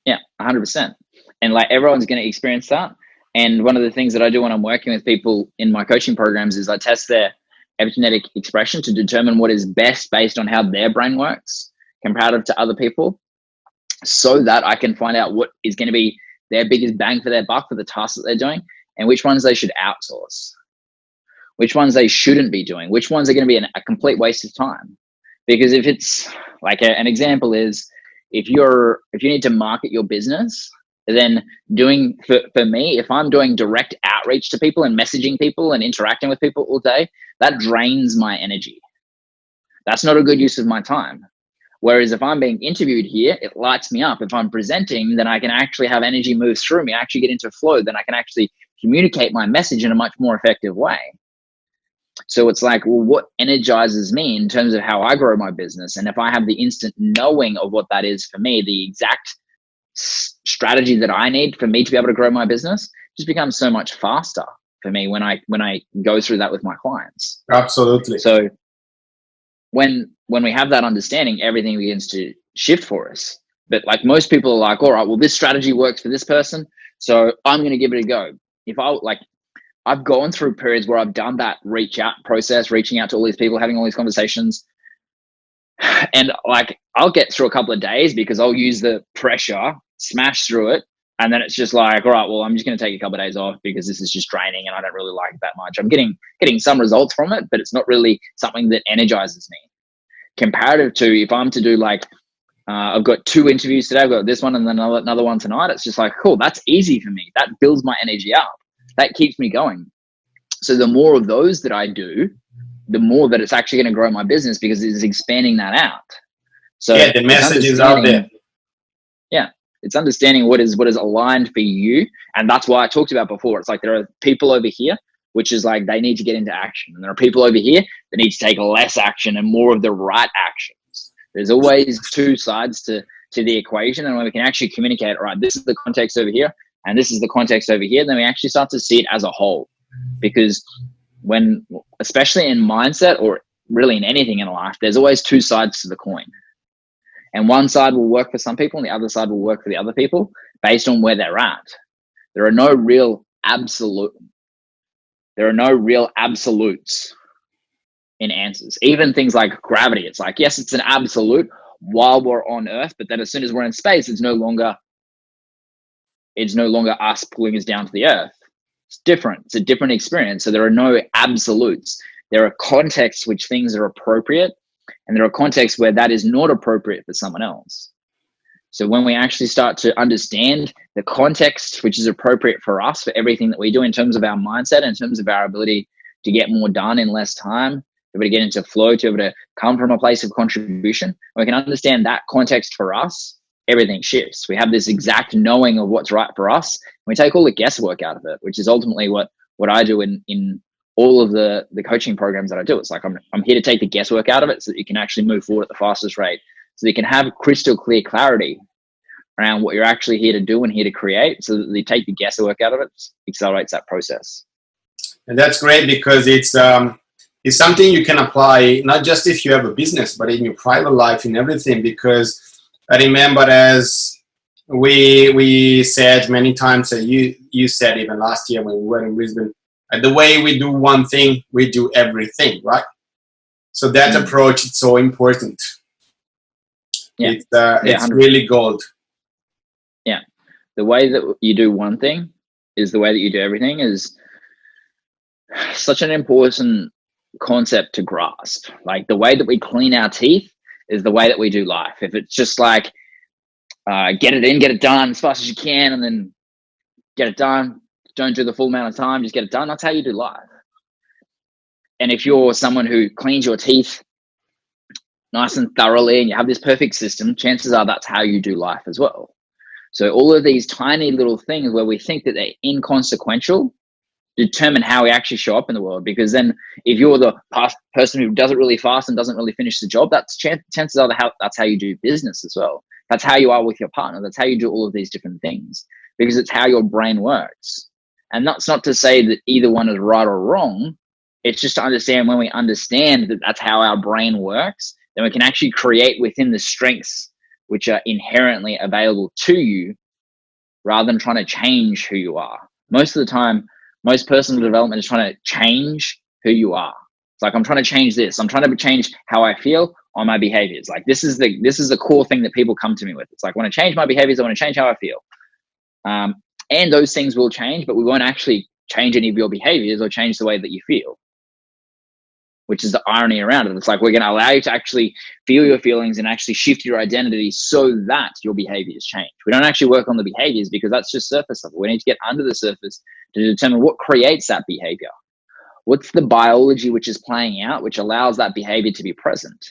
Yeah, 100%. And like everyone's going to experience that. And one of the things that I do when I'm working with people in my coaching programs is I test their epigenetic expression to determine what is best based on how their brain works comparative to other people, so that I can find out what is going to be their biggest bang for their buck for the tasks that they're doing, and which ones they should outsource, which ones they shouldn't be doing, which ones are going to be a complete waste of time. Because if it's like an example is, if you need to market your business, then doing for me, if I'm doing direct outreach to people and messaging people and interacting with people all day, that drains my energy. That's not a good use of my time. Whereas if I'm being interviewed here, it lights me up. If I'm presenting, then I can actually have energy move through me. I actually get into flow. Then I can actually communicate my message in a much more effective way. So it's like, well, what energizes me in terms of how I grow my business? And if I have the instant knowing of what that is for me, the exact strategy that I need for me to be able to grow my business just becomes so much faster for me when I go through that with my clients. Absolutely. So when we have that understanding, everything begins to shift for us. But like most people are like, all right, well, this strategy works for this person, so I'm going to give it a go. I've gone through periods where I've done that reach out process, reaching out to all these people, having all these conversations. And like, I'll get through a couple of days because I'll use the pressure, smash through it. And then it's just like, all right, well, I'm just going to take a couple of days off because this is just draining and I don't really like it that much. I'm getting some results from it, but it's not really something that energizes me. Comparative to if I'm to do like I've got 2 interviews today. I've got this one and then another one tonight. It's just like, cool, that's easy for me. That builds my energy up. That keeps me going. So the more of those that I do, the more that it's actually going to grow my business, because it's expanding that out. So yeah, the message is out there. Yeah, it's understanding what is aligned for you. And that's why I talked about before. It's like there are people over here, which is like they need to get into action. And there are people over here that need to take less action and more of the right actions. There's always 2 sides to the equation. And when we can actually communicate, all right, this is the context over here and this is the context over here, then we actually start to see it as a whole. Because when, especially in mindset or really in anything in life, there's always 2 sides to the coin. And one side will work for some people and the other side will work for the other people based on where they're at. There are no real absolutes in answers. Even things like gravity. It's like, yes, it's an absolute while we're on Earth, but then as soon as we're in space, it's no longer us pulling us down to the Earth. It's different. It's a different experience. So there are no absolutes. There are contexts which things are appropriate, and there are contexts where that is not appropriate for someone else. So when we actually start to understand the context which is appropriate for us, for everything that we do in terms of our mindset, in terms of our ability to get more done in less time, to be able to get into flow, to be able to come from a place of contribution, when we can understand that context for us, everything shifts. We have this exact knowing of what's right for us. We take all the guesswork out of it, which is ultimately what I do in all of the coaching programs that I do. It's like I'm here to take the guesswork out of it so that you can actually move forward at the fastest rate, so that you can have crystal clear clarity around what you're actually here to do and here to create, so that you take the guesswork out of it, accelerates that process. And that's great, because it's something you can apply not just if you have a business, but in your private life, in everything. Because I remember, as we said many times, that you said even last year when we were in Brisbane, the way we do one thing, we do everything, right? So that approach is so important. Yeah. It's really gold. Yeah. The way that you do one thing is the way that you do everything is such an important concept to grasp. Like the way that we clean our teeth is the way that we do life. If it's just like, get it in, get it done as fast as you can, and then get it done, don't do the full amount of time, just get it done, that's how you do life. And if you're someone who cleans your teeth nice and thoroughly and you have this perfect system, chances are that's how you do life as well. So all of these tiny little things where we think that they're inconsequential determine how we actually show up in the world. Because then if you're the person who does it really fast and doesn't really finish the job, that's chances are that's how you do business as well. That's how you are with your partner. That's how you do all of these different things, because it's how your brain works. And that's not to say that either one is right or wrong. It's just to understand, when we understand that that's how our brain works, then we can actually create within the strengths which are inherently available to you, rather than trying to change who you are. Most of the time, most personal development is trying to change who you are. It's like, I'm trying to change this. I'm trying to change how I feel on my behaviors. Like this is the core thing that people come to me with. It's like, I want to change my behaviors. I want to change how I feel. And those things will change, but we won't actually change any of your behaviors or change the way that you feel, which is the irony around it. It's like, we're going to allow you to actually feel your feelings and actually shift your identity so that your behaviors change. We don't actually work on the behaviors, because that's just surface level. We need to get under the surface to determine what creates that behavior. What's the biology which is playing out, which allows that behavior to be present?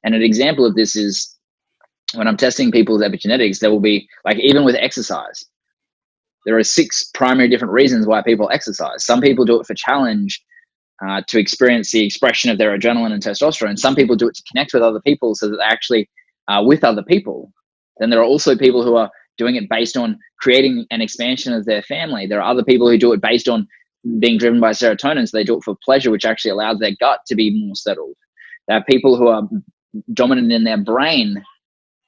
And an example of this is when I'm testing people's epigenetics, there will be, like, even with exercise, there are 6 primary different reasons why people exercise. Some people do it for challenge, to experience the expression of their adrenaline and testosterone. Some people do it to connect with other people, so that they actually are with other people. Then there are also people who are doing it based on creating an expansion of their family. There are other people who do it based on being driven by serotonin, so they do it for pleasure, which actually allows their gut to be more settled. There are people who are dominant in their brain,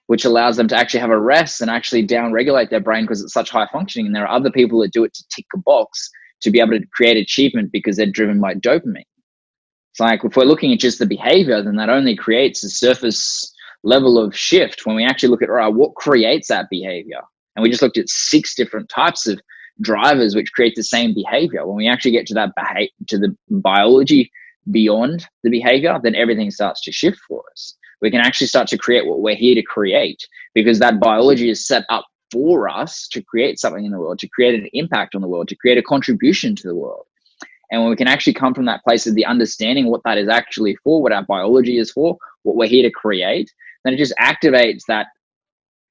which allows them to actually have a rest and actually down-regulate their brain because it's such high functioning. And there are other people that do it to tick a box, to be able to create achievement because they're driven by dopamine. It's like, if we're looking at just the behavior, then that only creates a surface level of shift. When we actually look at, all right, what creates that behavior? And we just looked at 6 different types of drivers which create the same behavior. When we actually get to that to the biology beyond the behavior, then everything starts to shift for us. we can actually start to create what we're here to create, because that biology is set up for us to create something in the world, to create an impact on the world, to create a contribution to the world. And when we can actually come from that place of the understanding what that is actually for, what our biology is for, what we're here to create, then it just activates that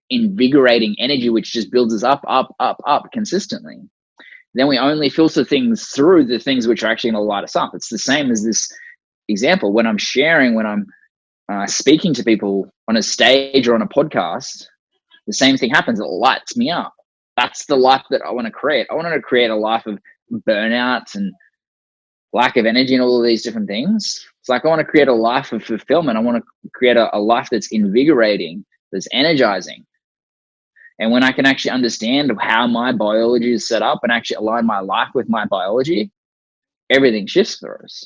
invigorating energy, which just builds us up consistently. Then we only filter things through the things which are actually going to light us up. It's the same as this example. When I'm sharing, when I'm speaking to people on a stage or on a podcast, the same thing happens. It lights me up. That's the life that I want to create. I want to create a life of burnouts and lack of energy and all of these different things. It's like I want to create a life of fulfillment. I want to create a life that's invigorating, that's energizing. And when I can actually understand how my biology is set up and actually align my life with my biology, everything shifts for us.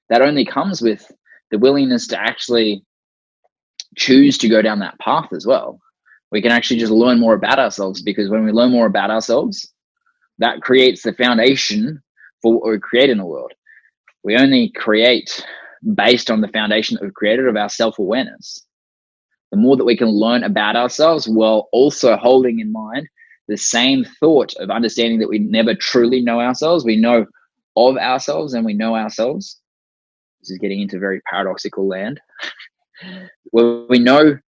That only comes with the willingness to actually choose to go down that path as well. We can actually just learn more about ourselves, because when we learn more about ourselves, that creates the foundation for what we create in the world. We only create based on the foundation that we've created of our self-awareness. The more that we can learn about ourselves, while also holding in mind the same thought of understanding that we never truly know ourselves. We know of ourselves and we know ourselves. This is getting into very paradoxical land. When we know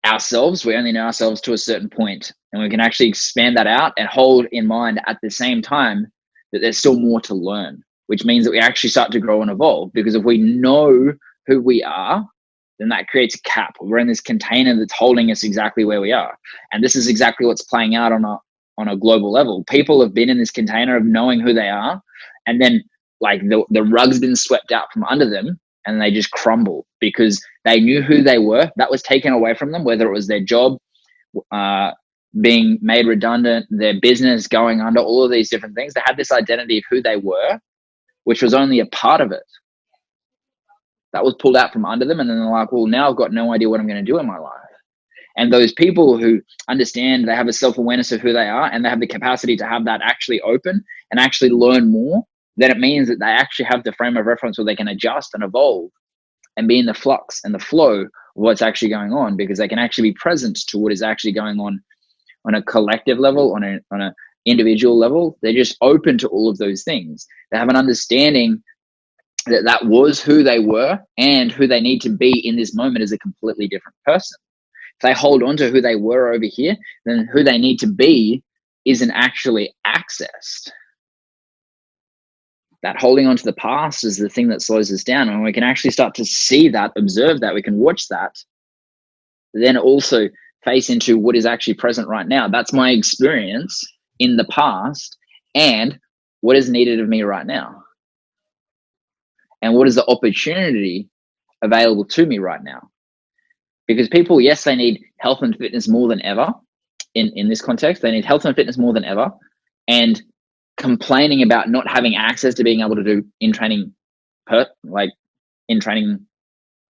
ourselves, we only know ourselves to a certain point, and we can actually expand that out and hold in mind at the same time that there's still more to learn, which means that we actually start to grow and evolve. Because if we know who we are, then that creates a cap. We're in this container that's holding us exactly where we are. And this is exactly what's playing out on a global level. People have been in this container of knowing who they are, and then like the rug's been swept out from under them, and they just crumble because they knew who they were. That was taken away from them, whether it was their job being made redundant, their business going under, all of these different things. They had this identity of who they were, which was only a part of it. That was pulled out from under them, and then they're like, well, now I've got no idea what I'm going to do in my life. And those people who understand, they have a self-awareness of who they are, and they have the capacity to have that actually open and actually learn more, then it means that they actually have the frame of reference where they can adjust and evolve and be in the flux and the flow of what's actually going on, because they can actually be present to what is actually going on a collective level, on a individual level. They're just open to all of those things. They have an understanding that was who they were, and who they need to be in this moment is a completely different person. If they hold on to who they were over here, then who they need to be isn't actually accessed. That holding on to the past is the thing that slows us down. And we can actually start to see that, observe that, we can watch that, then also face into what is actually present right now. That's my experience in the past, and what is needed of me right now. And what is the opportunity available to me right now? Because people, yes, they need health and fitness more than ever. In this context, they need health and fitness more than ever. And complaining about not having access to being able to do in-training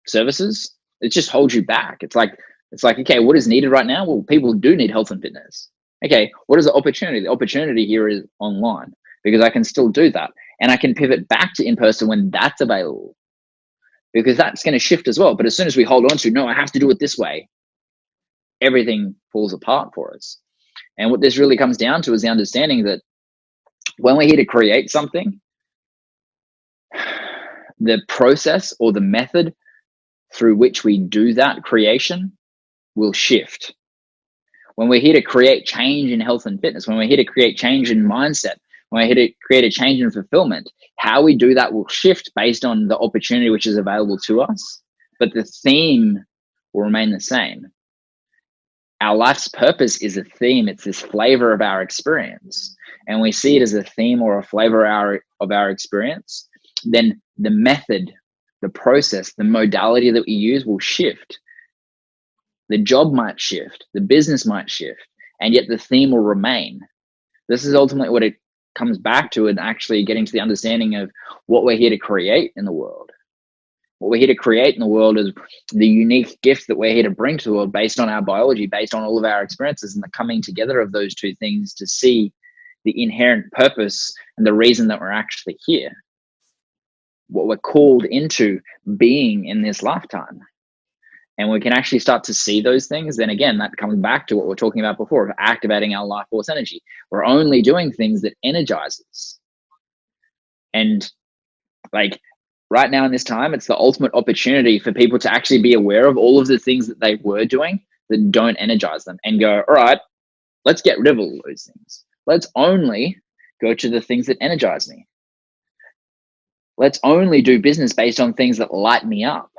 services, it just holds you back. It's like, okay, what is needed right now? Well, people do need health and fitness. Okay, what is the opportunity? The opportunity here is online, because I can still do that. And I can pivot back to in-person when that's available, because that's going to shift as well. But as soon as we hold on to, no, I have to do it this way, everything falls apart for us. And what this really comes down to is the understanding that when we're here to create something, the process or the method through which we do that creation will shift. When we're here to create change in health and fitness, when we're here to create change in mindset, when we're here to create a change in fulfillment, how we do that will shift based on the opportunity which is available to us. But the theme will remain the same. Our life's purpose is a theme. It's this flavor of our experience. And we see it as a theme or a flavor of our experience. Then the method, the process, the modality that we use will shift. The job might shift, the business might shift, and yet the theme will remain. This is ultimately what it comes back to, and actually getting to the understanding of what we're here to create in the world. What we're here to create in the world is the unique gift that we're here to bring to the world based on our biology, based on all of our experiences, and the coming together of those two things to see the inherent purpose and the reason that we're actually here. What we're called into being in this lifetime. and we can actually start to see those things, then again, that comes back to what we're talking about before of activating our life force energy. We're only doing things that energize us. And like right now in this time, it's the ultimate opportunity for people to actually be aware of all of the things that they were doing that don't energize them and go, all right, let's get rid of all those things. Let's only go to the things that energize me. Let's only do business based on things that light me up,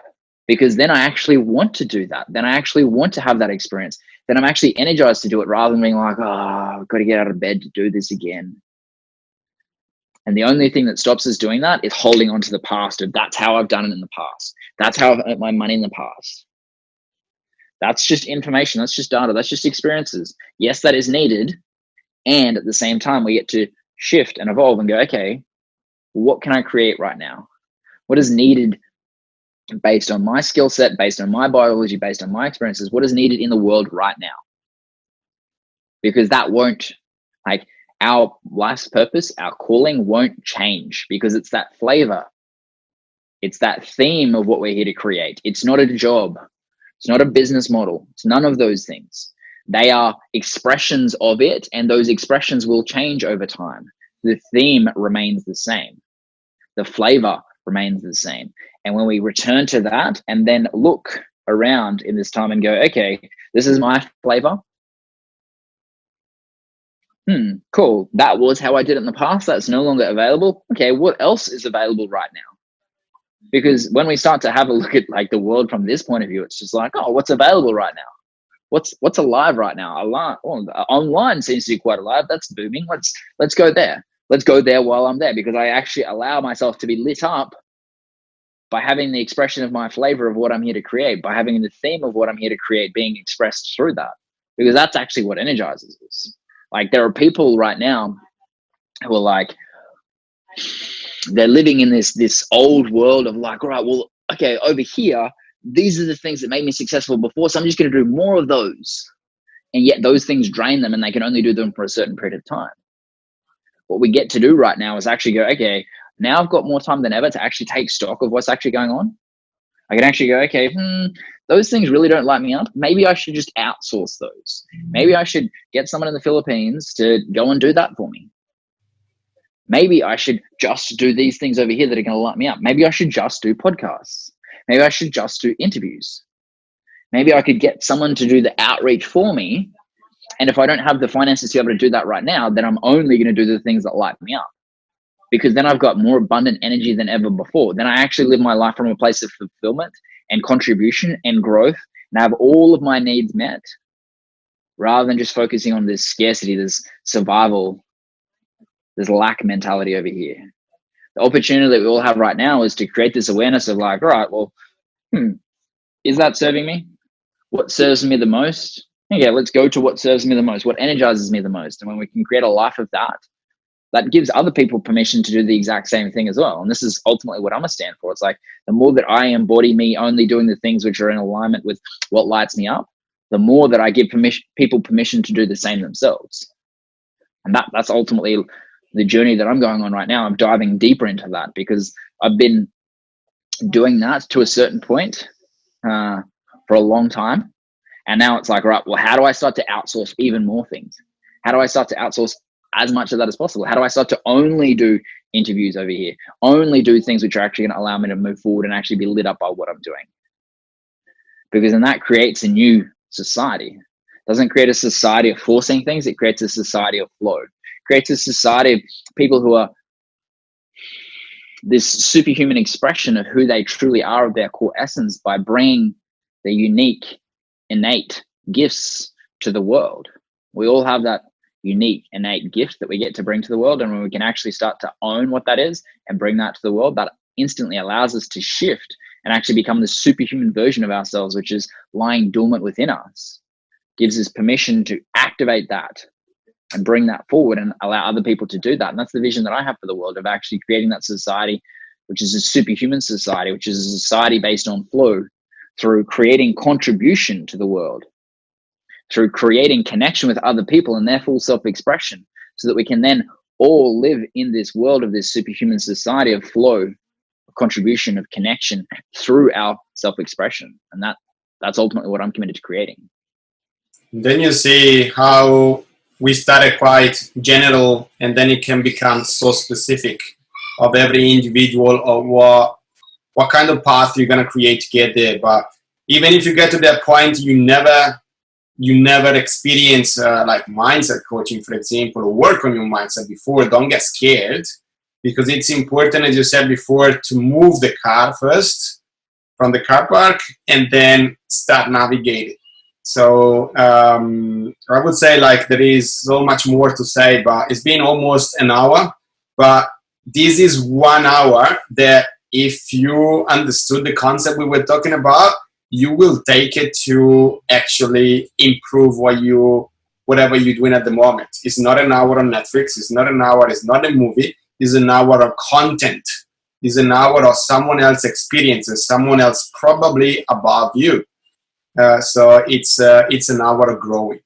because then I actually want to do that. Then I actually want to have that experience. Then I'm actually energized to do it rather than being like, oh, I've got to get out of bed to do this again. And the only thing that stops us doing that is holding on to the past of that's how I've done it in the past. That's how I've earned my money in the past. That's just information. That's just data. That's just experiences. Yes, that is needed. And at the same time, we get to shift and evolve and go, okay, what can I create right now? What is needed based on my skill set, based on my biology, based on my experiences? What is needed in the world right now? Because that won't, like, our life's purpose, our calling won't change, because it's that flavor. It's that theme of what we're here to create. It's not a job. It's not a business model. It's none of those things. They are expressions of it, and those expressions will change over time. The theme remains the same. The flavor remains the same. And when we return to that and then look around in this time and go, okay, this is my flavor. Cool. That was how I did it in the past. That's no longer available. Okay, what else is available right now? Because when we start to have a look at like the world from this point of view, it's just like, oh, what's available right now? What's alive right now? Online seems to be quite alive. That's booming. Let's go there. Let's go there while I'm there, because I actually allow myself to be lit up by having the expression of my flavor of what I'm here to create, by having the theme of what I'm here to create being expressed through that, because that's actually what energizes us. Like, there are people right now who are like, they're living in this old world of like, all right, well, okay, over here, these are the things that made me successful before, so I'm just going to do more of those. And yet those things drain them, and they can only do them for a certain period of time. What we get to do right now is actually go, okay, now I've got more time than ever to actually take stock of what's actually going on. I can actually go, okay, those things really don't light me up. Maybe I should just outsource those. Maybe I should get someone in the Philippines to go and do that for me. Maybe I should just do these things over here that are going to light me up. Maybe I should just do podcasts. Maybe I should just do interviews. Maybe I could get someone to do the outreach for me. And if I don't have the finances to be able to do that right now, then I'm only going to do the things that light me up. Because then I've got more abundant energy than ever before. Then I actually live my life from a place of fulfillment and contribution and growth, and I have all of my needs met, rather than just focusing on this scarcity, this survival, this lack mentality over here. The opportunity that we all have right now is to create this awareness of like, all right, well, is that serving me? What serves me the most? Okay, let's go to what serves me the most, what energizes me the most. And when we can create a life of that, that gives other people permission to do the exact same thing as well. And this is ultimately what I'm going to stand for. It's like, the more that I embody me only doing the things which are in alignment with what lights me up, the more that I give people permission to do the same themselves. And that's ultimately the journey that I'm going on right now. I'm diving deeper into that, because I've been doing that to a certain point for a long time. And now it's like, right, well, how do I start to outsource even more things? How do I start to outsource as much of that as possible? How do I start to only do interviews over here, only do things which are actually going to allow me to move forward and actually be lit up by what I'm doing? Because then that creates a new society. It doesn't create a society of forcing things. It creates a society of flow. It creates a society of people who are this superhuman expression of who they truly are, of their core essence, by bringing their unique, innate gifts to the world. We all have that unique, innate gift that we get to bring to the world. And when we can actually start to own what that is and bring that to the world, that instantly allows us to shift and actually become the superhuman version of ourselves, which is lying dormant within us. Gives us permission to activate that and bring that forward and allow other people to do that. And that's the vision that I have for the world, of actually creating that society, which is a superhuman society, which is a society based on flow, through creating contribution to the world, through creating connection with other people and their full self-expression, so that we can then all live in this world of this superhuman society of flow, of contribution, of connection through our self-expression. And that's ultimately what I'm committed to creating. Then you see how we started quite general, and then it can become so specific of every individual, or what kind of path you're going to create to get there. But even if you get to that point, you never experience like mindset coaching, for example, or work on your mindset before, don't get scared, because it's important, as you said before, to move the car first from the car park and then start navigating. So I would say, like, there is so much more to say, but it's been almost an hour. But this is 1 hour that, if you understood the concept we were talking about, you will take it to actually improve whatever you're doing at the moment. It's not an hour on Netflix. It's not an hour. It's not a movie. It's an hour of content. It's an hour of someone else's experiences, someone else probably above you. So it's an hour of growing.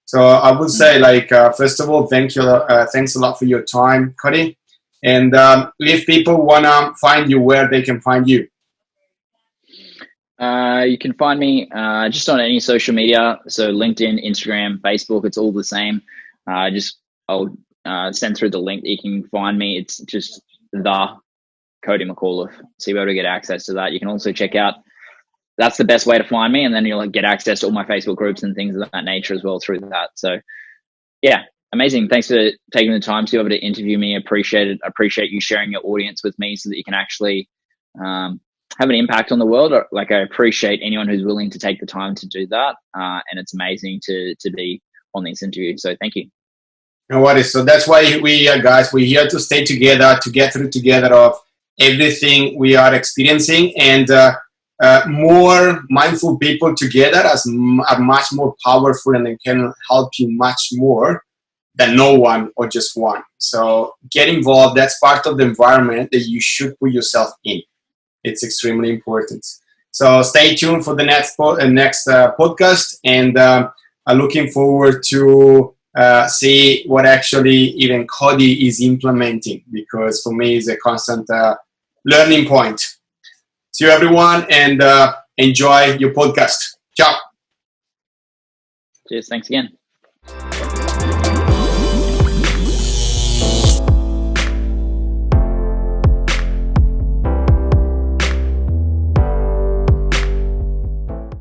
So I would say, like, first of all, thanks a lot for your time, Cody. And if people want to find you, where they can find you? You can find me just on any social media. So LinkedIn, Instagram, Facebook, it's all the same. I'll send through the link that you can find me. It's just the Cody McAuliffe. So you'll be able to get access to that. You can also check out, that's the best way to find me. And then you'll get access to all my Facebook groups and things of that nature as well through that. So yeah, amazing. Thanks for taking the time to be able to interview me. Appreciate it. I appreciate you sharing your audience with me so that you can actually have an impact on the world. Like, I appreciate anyone who's willing to take the time to do that. And it's amazing to be on this interview. So thank you. No worries. So that's why we are, guys, we're here to stay together, to get through together of everything we are experiencing. And more mindful people together are much more powerful, and they can help you much more than no one or just one. So get involved. That's part of the environment that you should put yourself in. It's extremely important. So stay tuned for the next podcast, and I'm looking forward to see what actually even Cody is implementing, because for me it's a constant learning point. See you, everyone, and enjoy your podcast. Ciao. Cheers. Thanks again.